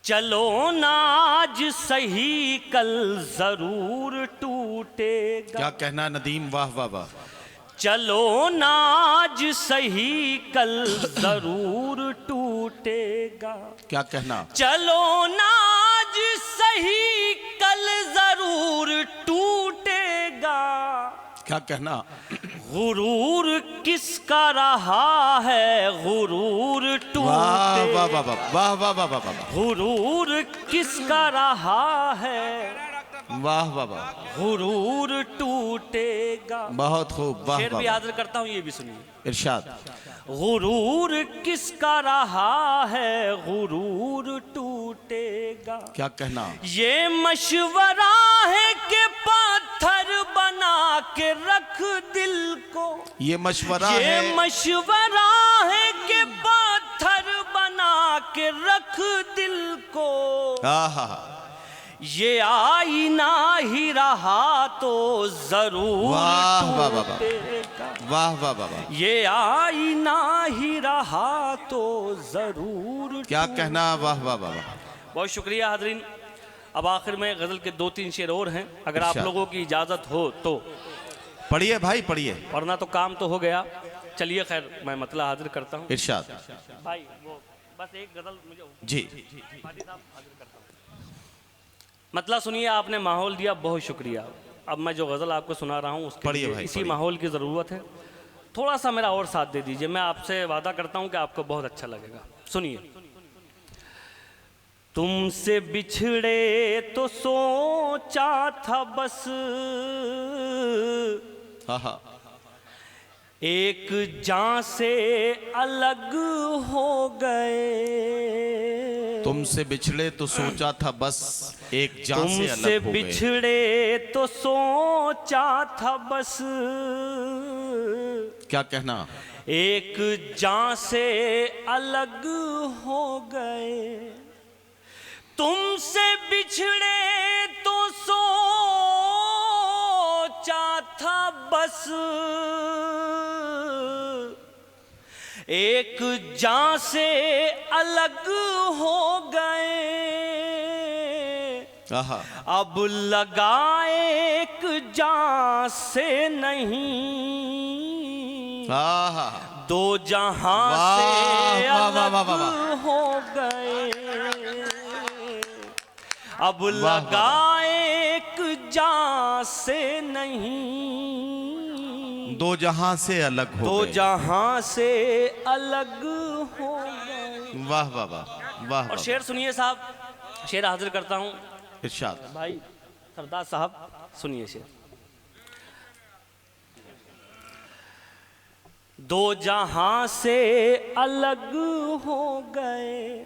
चलो ना आज सही कल जरूर टूटेगा। क्या कहना नदीम, वाह वाह वाह। चलो ना आज सही कल जरूर टूटेगा। क्या कहना, चलो ना आज सही कल जरूर टूटेगा। क्या कहना, गुरूर किसका रहा है गुरूर वाह वाह टूटेगा। वाह वाह वाह वाह वाह वाह गुरूर किसका रहा है वाह वाह वाह, गुरूर टूटेगा। बहुत खूब, वाह शेर वाह भी वाह। याद करता हूँ, ये भी सुनिए। इरशाद, गुरूर किसका रहा है गुरूर टूटेगा। क्या कहना, ये मशवरा है कि पत्थर बना के रख दिल को। ये मशवरा ये है, मशवरा है कि पत्थर बना के रख दिल को। आहा, ये आईना ही रहा तो जरूर वाह वाह वाह वाह, टूटेगा। वाह वाह वाह वाह, ये आईना ही रहा तो जरूर क्या टूटेगा। कहना, वाह वाह वाह वाह। बहुत शुक्रिया हाजरीन। अब आखिर में गज़ल के 2-3 शेर और हैं, अगर आप अच्छा। लोगों की इजाज़त हो तो। पढ़िए भाई पढ़िए। वरना तो काम तो हो गया। चलिए खैर, मैं मतला हाजिर करता हूँ। इरशाद, भाई वो बस एक गज़ल मुझे जी, हाजी साहब हाजिर करता हूँ। मतला सुनिए, आपने माहौल दिया, बहुत शुक्रिया। अब मैं जो गज़ल आपको सुना रहा हूँ उसके पढ़िए लिए भाई, इसी पढ़िए। माहौल की ज़रूरत है। थोड़ा सा मेरा और साथ दे दीजिए, मैं आपसे वादा करता हूँ कि आपको बहुत अच्छा लगेगा। सुनिए। तुमसे बिछड़े तो सोचा था बस आहा, एक जान से अलग हो गए। तुमसे बिछड़े तो सोचा था बस एक जान से तुमसे अलग हो गए। बिछड़े तो सोचा था बस क्या कहना, एक जान से अलग हो गए। तुमसे बिछड़े तो सोचा था बस एक जान से अलग हो गए। आहा, अब लगाए एक जान से नहीं, आहा, दो जहां वाह, से वाह, वाह, अलग वाह, वाह, वाह। हो गए। अब वाह, वाह, लगाए एक जान से नहीं, दो जहां से अलग हो दो गए। जहां से अलग हो गए। वाह वाह वाह, वाह और वाह। शेर सुनिए साहब, शेर हाजिर करता हूँ। इरशाद, भाई सरदार साहब सुनिए शेर। दो जहां से अलग हो गए,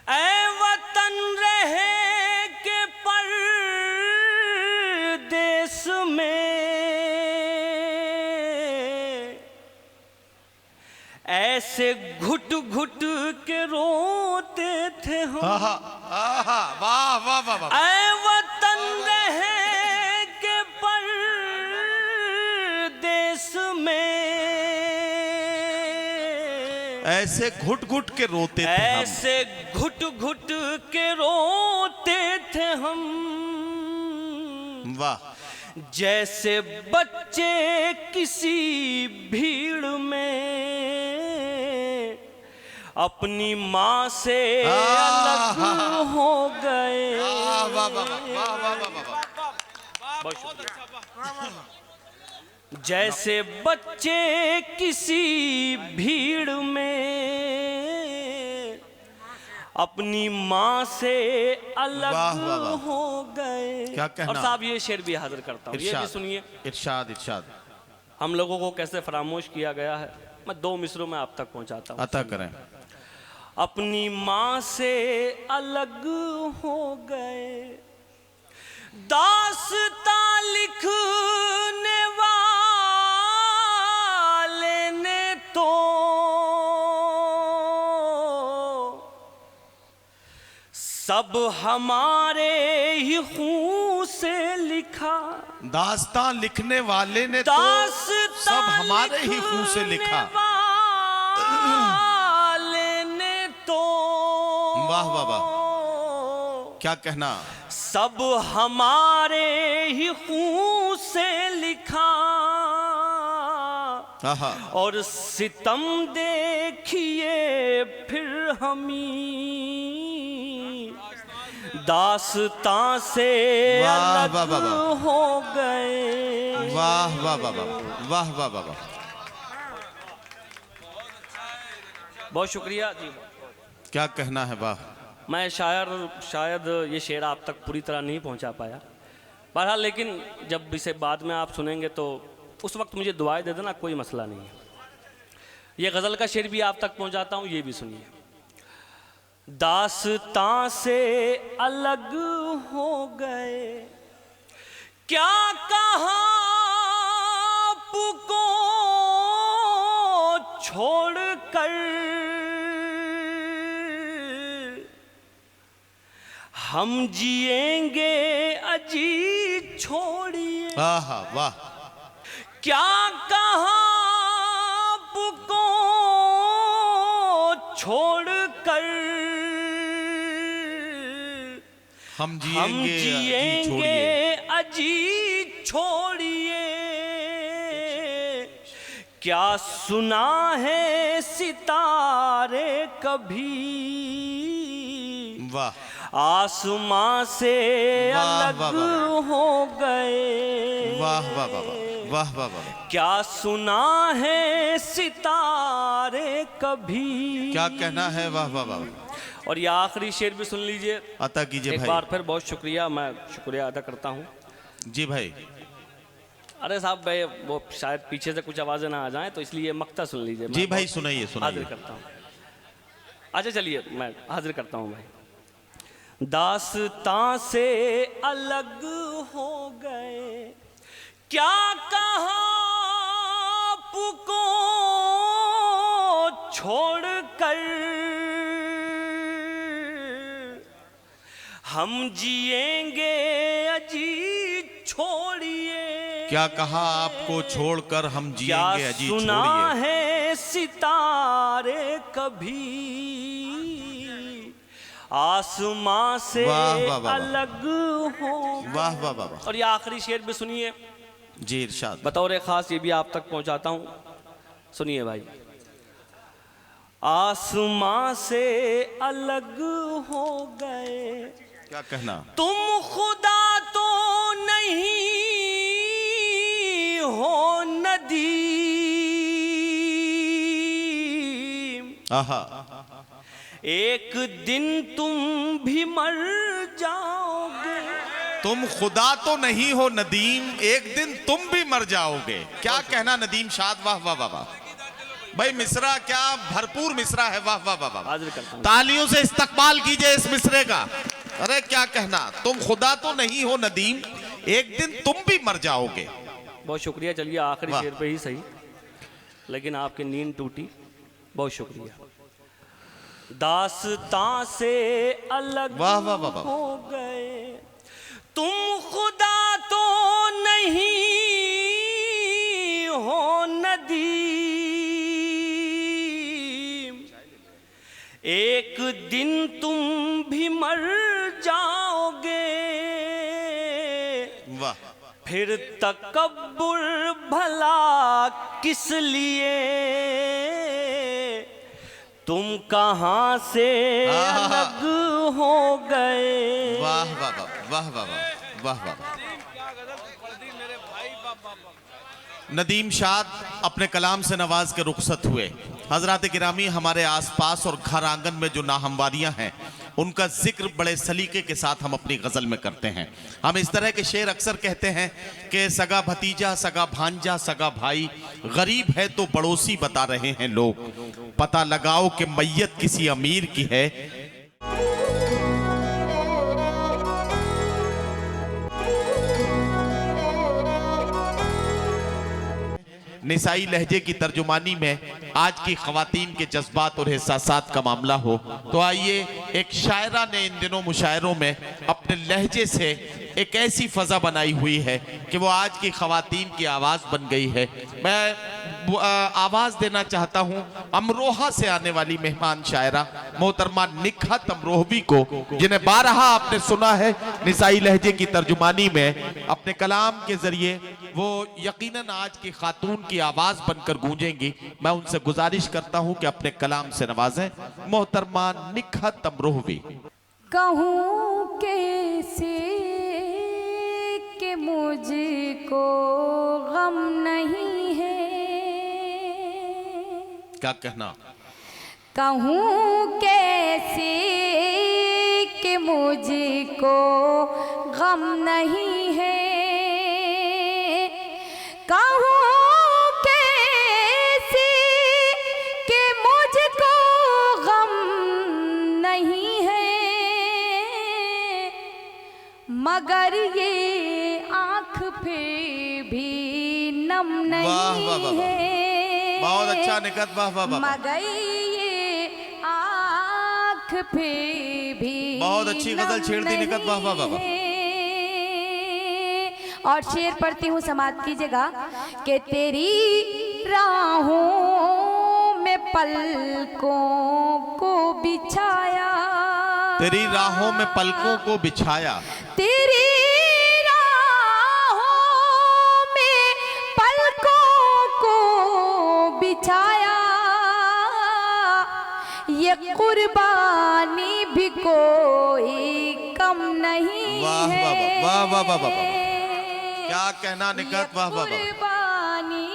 ऐ वतन रहे के परदेस में, ऐसे घुट घुट के रोते थे हम। आहा, आहा, वाह वाह वाह वाह। ऐ वतन रहे के परदेस में, ऐसे घुट घुट के रोते थे हम। ऐसे घुट घुट के रोते थे हम। वाह, जैसे बच्चे किसी भीड़ में अपनी माँ से अलग हो गए। वाह वाह वाह वाह वाह वाह वाह। बहुत शुक्रिया। जैसे बच्चे किसी भीड़ में अपनी माँ से अलग वाह, वाह, वाह। हो गए। क्या कहना? और साहब ये शेर भी हाजिर करता हूँ, ये भी सुनिए। इरशाद, इरशाद, हम लोगों को कैसे फरामोश किया गया है, मैं 2 मिसरों में आप तक पहुंचाता हूँ। अता करें। अपनी माँ से अलग हो गए, दास्तां लिखने वाले ने तो सब हमारे ही खून से लिखा। दास्तां लिखने वाले ने तो दास्तां सब हमारे ही खून से लिखा। वाले ने तो वाह वाह वाह, क्या कहना। सब हमारे ही खून से लिखा आहा, और सितम देखिए फिर हमी दास्तां से वाह, अलग वाह, वाह, वाह। हो गए। वाह वाह वाह वाह वाह वाह वाह वाह, बहुत शुक्रिया जी। क्या कहना है। वाह, मैं शायद ये शेर आप तक पूरी तरह नहीं पहुंचा पाया, बहरहाल लेकिन जब इसे बाद में आप सुनेंगे तो उस वक्त मुझे दुआएं दे देना, कोई मसला नहीं है। ये गज़ल का शेर भी आप तक पहुंचाता हूँ, ये भी सुनिए। दास्तां से अलग हो गए, क्या कहा आपको छोड़ कर, हम जिएंगे अजी छोड़िए। आहा, वाह, क्या कहा आपको छोड़ कर, हम हम जिएंगे जी जिएंगे छोड़िए। अजी छोड़िए। क्या सुना है सितारे कभी, वाह आसमां से वाह, अलग वाह, वाह। हो गए। वाह वाह वाह वाह वाह वाह वाह, क्या सुना है सितारे कभी। क्या कहना है। वाह वाह वाह, और ये आखिरी शेर भी सुन लीजिए। अता कीजिए एक भाई। बार फिर बहुत शुक्रिया, मैं शुक्रिया अदा करता हूँ। जी भाई, अरे साहब भाई, वो शायद पीछे से कुछ आवाजें ना आ जाएं, तो इसलिए मक्ता सुन लीजिए। जी मैं भाई, बहुत सुनाइए हाजिर सुनाइए। करता हूँ। अच्छा चलिए, मैं हाजिर करता हूँ भाई। दास्तां से अलग हो गए, क्या कहा आपको छोड़ कर, हम जिएंगे अजी छोड़िए। क्या कहा आपको छोड़कर हम क्या जिएंगे अजी सुना छोड़िए। है सितारे कभी, आसमां से वाह, वाह, वाह, वाह। अलग हो। वाह वाह वाह वाह, और ये आखिरी शेर भी सुनिए, जी इरशाद। बतौर खास ये भी आप तक पहुंचाता हूं, सुनिए भाई। आसमां से अलग हो गए, क्या कहना। तुम खुदा तो नहीं हो नदी, आहा, एक दिन तुम भी मर जाओगे। तुम खुदा तो नहीं हो नदीम, एक दिन तुम भी मर जाओगे। क्या कहना नदीम शाद। वाह वाह वाह वाह भाई, मिसरा क्या भरपूर मिसरा है। वाह वाह वाह वाह, हाजिर करता हूं। तालियों से इस्तकबाल कीजिए इस मिसरे का। अरे क्या कहना, तुम खुदा तो नहीं हो नदीम, एक दिन तुम भी मर जाओगे। बहुत शुक्रिया। चलिए आखिरी वाह। शेर पे ही सही, लेकिन आपकी नींद टूटी, बहुत शुक्रिया। दास्तां से अलग वाह, वाह, वाह, वाह। हो गए, तुम खुदा तो नहीं हो नदी, एक दिन तुम भी मर जाओगे। वाह, फिर तकब्बुर भला किस लिए, तुम कहां से अलग हो गए। वाह वाह वाह वाह वाह वाह वाह वाह। नदीम शाद अपने कलाम से नवाज के रुखसत हुए। हजरात गिरामी, हमारे आसपास और घर आंगन में जो नाहमवारियां हैं उनका जिक्र बड़े सलीके के साथ हम अपनी गज़ल में करते हैं। हम इस तरह के शेर अक्सर कहते हैं कि सगा भतीजा, सगा भांजा, सगा भाई, गरीब है तो पड़ोसी बता रहे हैं लोग, पता लगाओ कि मैयत किसी अमीर की है। निसाई लहजे की तर्जुमानी में आज की ख़वातीन के जज्बात और एहसासात का मामला हो, तो आइए एक शायरा ने इन दिनों मुशायरों में अपने लहजे से एक ऐसी फ़ज़ा बनाई हुई है कि वो आज की ख़वातीन की आवाज़ बन गई है। मैं आवाज़ देना चाहता हूँ अमरोहा से आने वाली मेहमान शायरा मोहतरमा निखत अमरोहवी को, जिन्हें बारहा आपने सुना है निसाई लहजे की तर्जुमानी में। अपने कलाम के जरिए वो यकीनन आज की खातून की आवाज़ बनकर गूंजेंगी। मैं उनसे गुजारिश करता हूँ कि अपने कलाम से नवाजें मोहतरमा निखत अमरोहवी। कहूँ कैसे कि मुझको गम नहीं है, क्या कहना? कहूँ कैसे कि मुझको गम नहीं है, कहूँ कैसे कि मुझको गम नहीं है, मगर ये आँख फिर भी नम नहीं वाह वाह वाह, है। बहुत अच्छा निखत, वाह वाह वाह, मगर ये आँख फिर भी बहुत अच्छी गजल छेड़ दी निखत, वाह वाह वाह। और शेर पढ़ती हूँ, समाप्त कीजिएगा कि तेरी राहों में पलकों को बिछाया, तेरी राहों में पलकों को बिछाया, तेरी राहों में पलकों को बिछाया, ये कुर्बानी भी कोई कम नहीं वाह है। वाह वाह वाह वाह वाह, क्या कहना निखत, वाह वाह वाह। कुर्बानी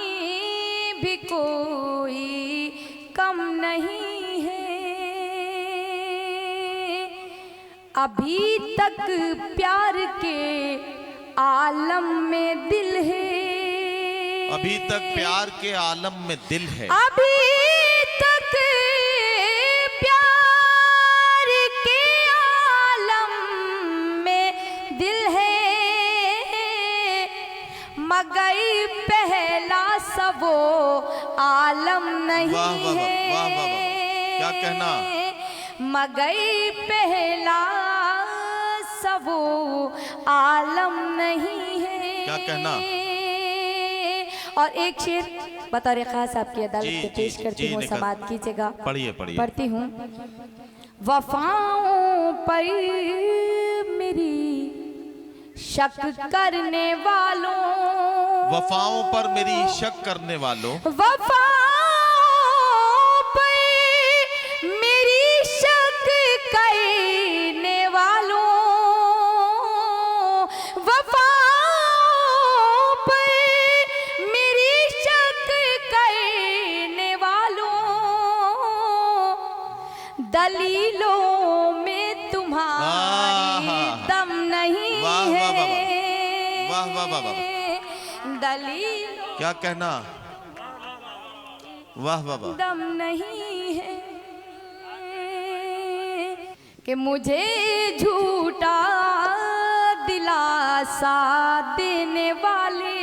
भी कोई कम नहीं है। अभी तक प्यार के आलम में दिल है, अभी तक प्यार के आलम में दिल है, अभी तक प्यार के आलम में दिल है, मगर पहला सबो आलम नहीं वाह वाह वाह, है। वाह वाह वाह, क्या कहना? मगर पहला सबो आलम नहीं है। क्या कहना? और एक शेर बतौर खास आपकी अदालत जी, में पेश जी, करती जी, हूँ, निखत। समाप्त कीजिएगा। पढ़िए पढ़िए। पढ़ती हूँ। वफाओं पर मेरी शक करने वालों, वफाओं पर मेरी शक करने वालों, वफाओं पर मेरी शक करने वालों, वफाओं पर मेरी शक करने वालों, दलीलों में तुम्हारी दम नहीं वाह है। वाह वाह वाह, वाह वाह वाह, दलीलों क्या कहना? वाह वाह वाह, दम नहीं है कि मुझे झूठा दिलासा देने वाले।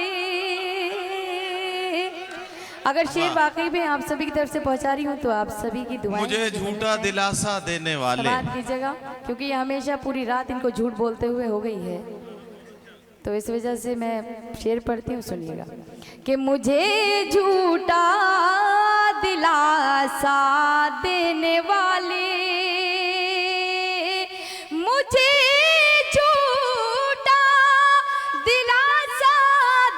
अगर शेर वाकई में आप सभी की तरफ से पहुंचा रही हूँ तो आप सभी की दुआएं मुझे झूठा दिलासा देने वाले। बात कीजिएगा, क्योंकि ये हमेशा पूरी रात इनको झूठ बोलते हुए हो गई है, तो इस वजह से मैं शेर पढ़ती हूँ, सुनिएगा कि मुझे झूठा दिलासा देने वाले, मुझे झूठा दिलासा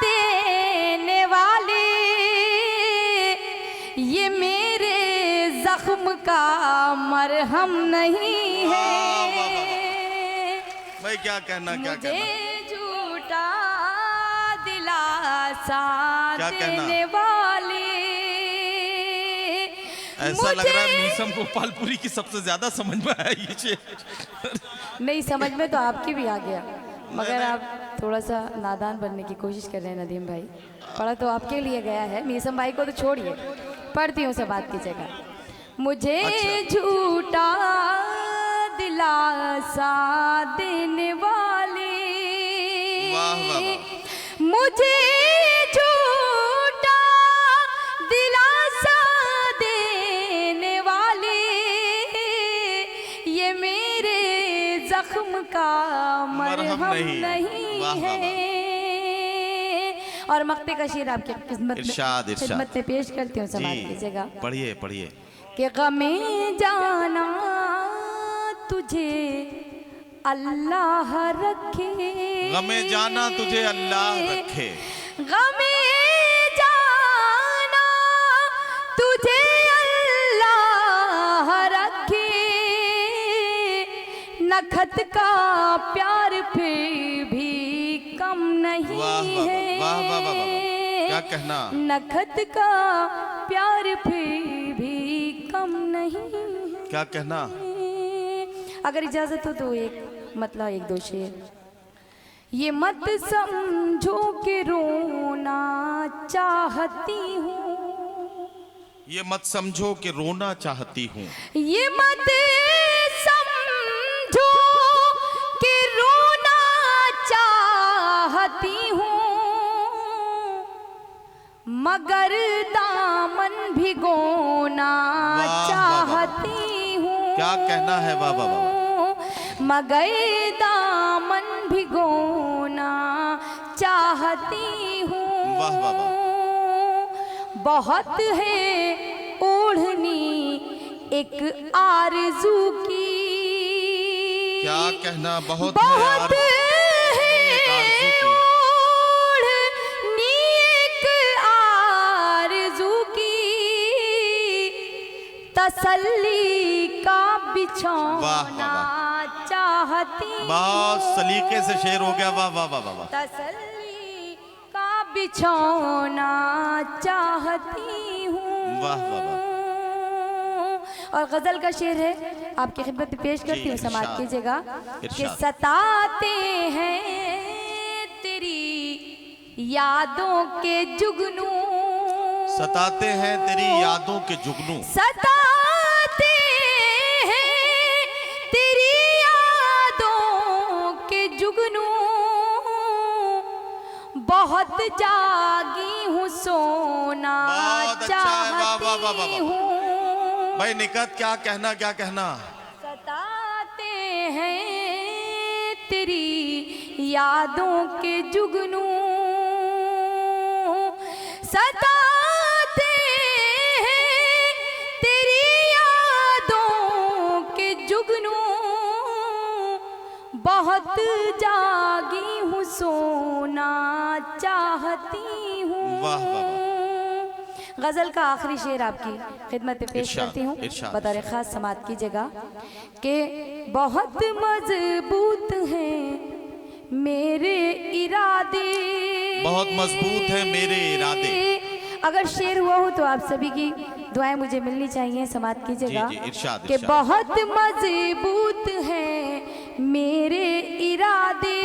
देने वाले, ये मेरे जख्म का मरहम नहीं है। भाई क्या कहना, क्या कहना? झूठा दिलासा क्या कहना? देने वाले, ऐसा लग रहा है मीसम को पालपुरी की सबसे ज्यादा समझ में आया ये शेर। नहीं समझ में तो आपकी भी आ गया, मगर आप थोड़ा सा नादान बनने की कोशिश कर रहे हैं नदीम भाई। पढ़ा तो आपके लिए गया है, मीसम भाई को तो छोड़िए, पढ़ती हूँ, से बात की जगह। मुझे झूठा दिलासा देने वाले, वाह वाह वाह, मुझे झूठा का मरहम नहीं। नहीं वाह, वाह, है। और मक्ते का शेर आपकी इरशाद, इरशाद। खिदमत में पेश करती हूँ, समाज जी कीजिएगा पढ़िए पढ़िए। कि गमे जाना तुझे अल्लाह रखे, गमे जाना तुझे अल्लाह रखे, गमे जाना तुझे अल्लाह रखे, नखत का प्यार फिर भी कम नहीं वाह वाह है। वाह वाह वाह वाह, क्या कहना। नखत का प्यार फिर भी कम नहीं है। क्या कहना। अगर इजाजत हो तो एक मतलब एक दो शेर। ये मत समझो कि रोना चाहती हूँ, ये मत समझो कि रोना चाहती हूँ, ये मत समझो कि रोना चाहती हूँ, मगर दामन भिगोना वाह, वाह, वाह, चाहती हूँ। क्या कहना है। वाह वाह वाह, मगर दामन भिगोना चाहती हूँ। वाह वाह वाह, बहुत है ओढ़नी एक आरज़ू की, क्या कहना। बहुत बहुत है है आरज़ू की, ओढ़नी एक आरज़ू की, तसल्ली का बिछौना चाहती हूँ। बहुत सलीके से शेर हो गया। वाह वाह वाह वाह वाह, तसल्ली का बिछौना चाहती हूँ। वाह वाह वाह। और गजल का शेर है, आपकी खिदमत में पेश करती हूँ, समाज इरशाद, कीजिएगा। कि इरशाद। सताते हैं तेरी यादों के जुगनू, सताते हैं तेरी यादों के जुगनू, सताते हैं तेरी यादों के जुगनू, बहुत जागी हूँ सोना बहुत अच्छा है। वाह, वाह, वाह, वाह, चाहती वाह। हूँ। भाई निकत क्या कहना, क्या कहना। सताते हैं तेरी यादों के जुगनू, सताते हैं तेरी यादों के जुगनू, बहुत जागी हूँ सोना चाहती हूँ। वाह वाह वाह, गजल का आखिरी शेर आपकी खिदमत में पेश इरशाद, करती हूँ, इरशाद। बतौर खास समात कीजिएगा। कि बहुत मजबूत हैं मेरे इरादे, बहुत मजबूत है मेरे इरादे। अगर शेर हुआ हो तो आप सभी की दुआएं मुझे मिलनी चाहिए, समात कीजिएगा। जी, इरशाद, कि इरशाद। बहुत मजबूत हैं मेरे इरादे,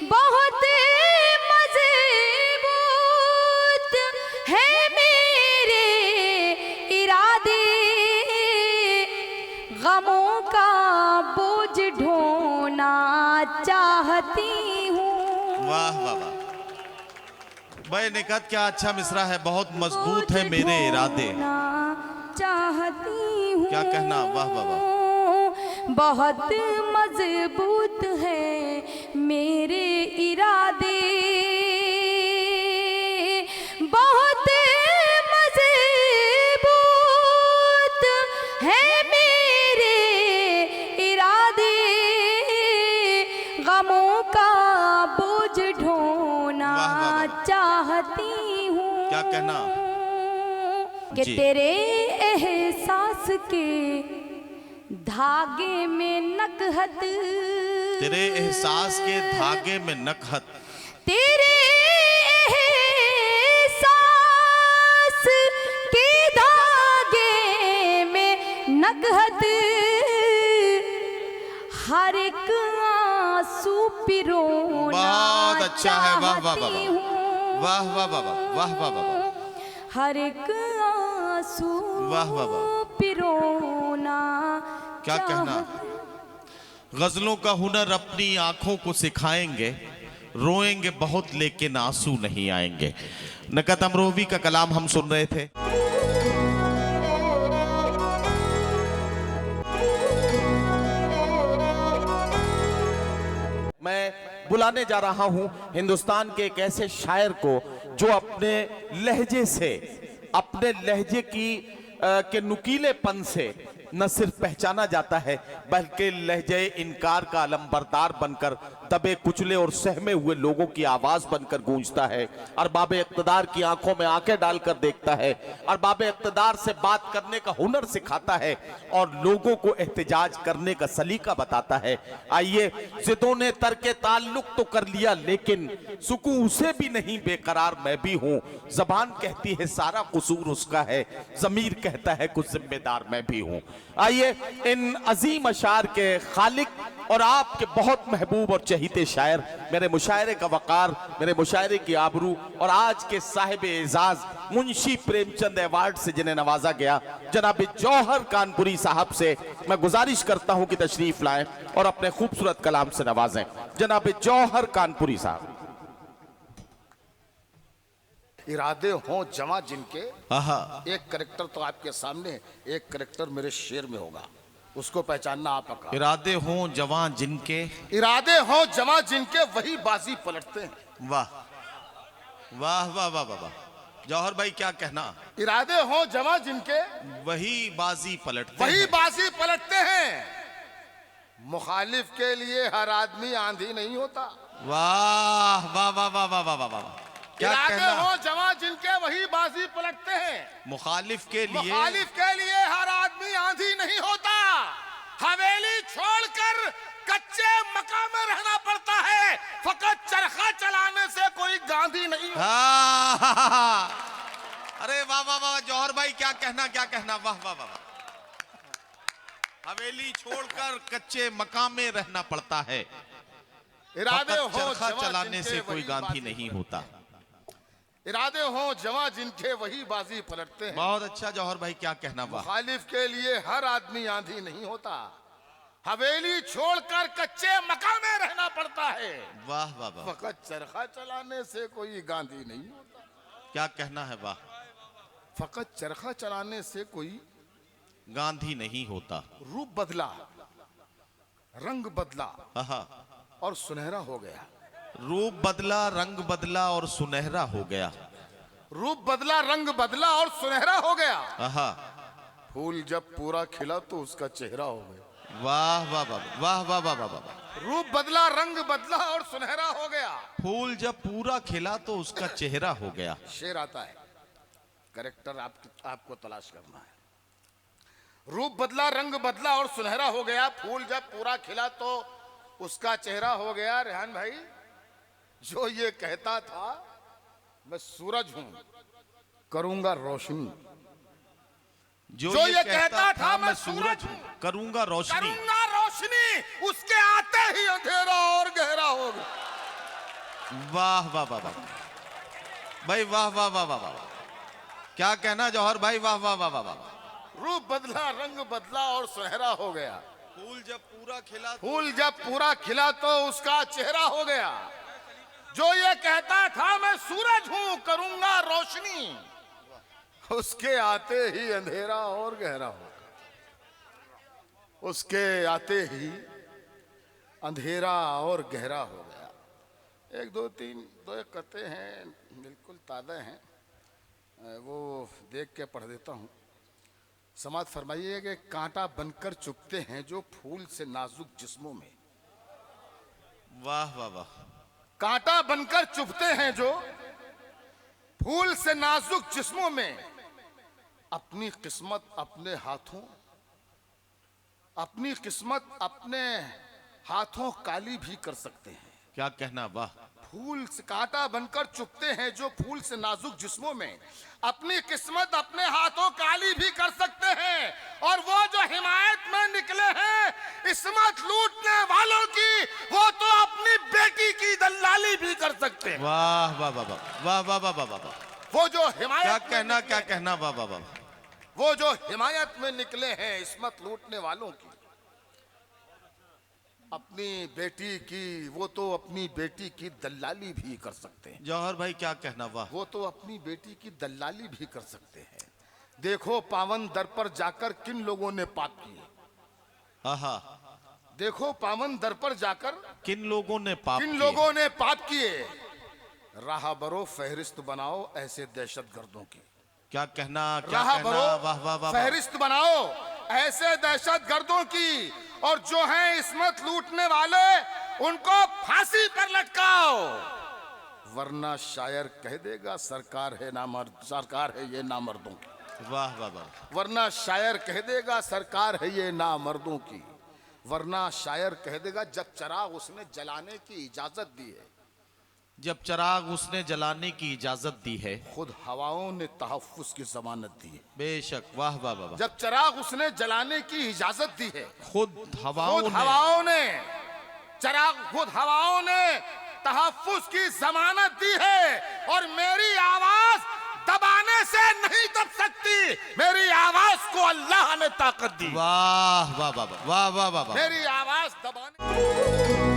बहुत मजबूत है मेरे इरादे, गमों का बोझ ढोना चाहती हूँ। वाह वाह वाह, भाई निकत क्या अच्छा मिसरा है। बहुत मजबूत है मेरे इरादे, चाहती हूँ। क्या कहना। वाह वाह वाह, बहुत मजबूत है मेरे इरादे, बहुत मजबूत है मेरे इरादे, गमों का बोझ ढोना वाह, वाह, वाह। चाहती हूँ। क्या कहना। कि जी। तेरे एहसास के धागे में नकहत, तेरे एहसास के धागे में नकहत, तेरे एहसास के धागे में नकहत, हर एक आंसू पिरोना बहुत अच्छा है। वाह वाह वाह चाहती वाह, हूँ। वाह वाह वाह वाह, वाह वाह वाह वाह, हर एक आंसू वाह वाह वाह, पिरोना क्या कहना। गजलों का हुनर अपनी आंखों को सिखाएंगे, रोएंगे बहुत लेकिन आंसू नहीं आएंगे। नकत अमरोवी का कलाम हम सुन रहे थे। बुलाने जा रहा हूं हिंदुस्तान के एक ऐसे शायर को जो अपने लहजे से, अपने लहजे के नुकीलेपन से न सिर्फ पहचाना जाता है बल्कि लहजे इनकार का अलंबरदार बनकर दबे कुचले और सहमे हुए लोगों की आवाज बनकर गूंजता है। अरबाब इक़्तिदार की आंखों में आंखें डालकर देखता है, अरबाब इक़्तिदार से बात करने का हुनर सिखाता है और लोगों को एहतजाज करने का सलीका बताता है। आइए, ज़िदों ने तर्के ताल्लुक तो कर लिया लेकिन सुकून उसे भी नहीं, बेकरार मैं भी हूं। ज़बान कहती है सारा कसूर उसका है, ज़मीर कहता है कुछ जिम्मेदार मैं भी हूं। आइए, इन अजीम अशार के खालिक और आपके बहुत महबूब और चहीते शायर, मेरे मुशायरे का वकार, मेरे मुशायरे की आबरू और आज के साहिब एजाज मुंशी प्रेमचंद अवार्ड से जिन्हें नवाजा गया, जनाब जौहर कानपुरी साहब से मैं गुजारिश करता हूं कि तशरीफ लाएं और अपने खूबसूरत कलाम से नवाजें। जनाब जौहर कानपुरी साहब। इरादे हों जवां जिनके, आहा, एक करेक्टर तो आपके सामने, एक करेक्टर मेरे शेर में होगा, उसको पहचानना आपका काम। इरादे हों जवां जिनके, इरादे हों जवां जिनके वही बाजी पलटते हैं। वाह वाह वाह वाह वाह वाह, जौहर भाई क्या कहना। इरादे हों जवां जिनके वही बाजी पलटते वही हैं। बाजी पलटते हैं। मुखालिफ के लिए हर आदमी आंधी नहीं होता। वाह वाह वाह वाह वाह वाह वाह वाह, क्या इरादे कहना। हों जवां जिनके वही बाजी पलटते हैं। मुखालिफ के लिए, मुखालिफ के लिए हर आदमी आंधी नहीं होता। हवेली छोड़कर कच्चे मकान में रहना पड़ता है, फकत चरखा चलाने से कोई गांधी नहीं होता। हाँ, अरे वाह वाह वाह, जौहर भाई क्या कहना, क्या कहना, वाह वाह वाह। हवेली छोड़कर कच्चे मकान में रहना पड़ता है, इरादे फकत हो चरखा जवां चलाने जिनके से कोई वही गांधी बाजी। नहीं होता। इरादे हो जवां जिनके वही बाजी पलटते हैं। बहुत अच्छा जौहर भाई, क्या कहना, वाह। मुखालिफ के लिए हर आदमी आंधी नहीं होता। हवेली छोड़कर कच्चे मकान में रहना पड़ता है, वाह वाह वाह, फकत चरखा चलाने से कोई गांधी नहीं होता। क्या कहना है, वाह। फकत चरखा चलाने से कोई गांधी नहीं होता। रूप बदला, रंग बदला आहा, और सुनहरा हो गया। रूप बदला, रंग बदला और सुनहरा हो गया। रूप बदला, रंग बदला और सुनहरा हो गया। आहा, फूल जब पूरा खिला तो उसका चेहरा हो गया। वाह वाह वाह वाह वाह वाह वाह वाह। रूप बदला, रंग बदला और सुनहरा हो गया। फूल जब पूरा खिला तो उसका चेहरा हो गया। शेर आता है, करेक्टर आपको तलाश करना है। रूप बदला, रंग बदला और सुनहरा हो गया, फूल जब पूरा खिला तो उसका चेहरा हो गया। रेहान भाई, जो ये कहता था मैं सूरज हूं करूंगा रोशनी, जो ये कहता था मैं सूरज हूं करूंगा रोशनी, करूंगा रोशनी, उसके आते ही अंधेरा और गहरा होगा। वाह वाह वाह वाह भाई, वाह वाह वाह वाह वाह, क्या कहना जौहर भाई, वाह वाह वाह वाह वाह। रूप बदला, रंग बदला और सुनहरा हो गया। फूल जब पूरा खिला, फूल जब पूरा खिला तो उसका चेहरा हो गया। जो ये कहता था मैं सूरज हूं करूंगा रोशनी, उसके आते ही अंधेरा और गहरा होगा। उसके आते ही अंधेरा और गहरा हो गया। एक दो तीन दो एक कते हैं, बिल्कुल ताज़ा हैं, वो देख के पढ़ देता हूँ। समाज फरमाइए कि कांटा बनकर चुभते हैं जो फूल से नाजुक जिस्मों में। वाह वाह वाह, कांटा बनकर चुभते हैं जो फूल से नाजुक जिस्मों में। अपनी किस्मत अपने हाथों, अपनी किस्मत अपने हाथों काली भी कर सकते हैं। क्या कहना, वाह। फूल से कांटा बनकर चुभते हैं जो फूल से नाजुक जिस्मों में, अपनी किस्मत अपने हाथों काली भी कर सकते हैं। और वो जो हिमायत में निकले हैं इस्मत लूटने वालों की, वो तो अपनी बेटी की दलाली भी कर सकते हैं। वाह वाह वाह वाह वाह वाह वाह वाह, वो जो क्या हिमायत कहना, क्या कहना, वाह वाह वाह। वो जो हिमायत में निकले हैं इस्मत लूटने वालों की, अपनी बेटी की, वो तो अपनी बेटी की दलाली भी कर सकते हैं। जौहर भाई क्या कहना, वाह। वो तो अपनी बेटी की दलाली भी कर सकते हैं। देखो पावन दर पर जाकर किन लोगों ने पाप किए। आहा, देखो पावन दर पर जाकर किन लोगों ने पाप किन किए? लोगों ने पाप किए, राहबरो फहरिस्त बनाओ ऐसे दहशतगर्दों की। क्या कहना, क्या राहबरो कहना, वाह वाह वाह वाह। फहरिस्त बनाओ ऐसे दहशतगर्दों की, और जो हैं इस्मत लूटने वाले उनको फांसी पर लटकाओ, वरना शायर कह देगा सरकार है सरकार है ये नामर्दों की। वाह वाह वाह। वरना शायर कह देगा सरकार है ये नामर्दों की। वरना शायर कह देगा जब चिराग उसने जलाने की इजाजत दी है, जब चिराग उसने जलाने की इजाजत दी है, खुद हवाओं ने तहफ्फुज की जमानत दी है। बेशक, वाह वाह वाह वाह। जब चिराग उसने जलाने की इजाजत दी है, खुद हवाओं खुद ने, हवाओं ने चिराग, खुद हवाओं ने तहफ्फुज की जमानत दी है। और मेरी आवाज दबाने से नहीं दब सकती, मेरी आवाज को अल्लाह ने ताकत दी। वाह वाह वाह वाह वाह वाह वाह। मेरी आवाज दबाने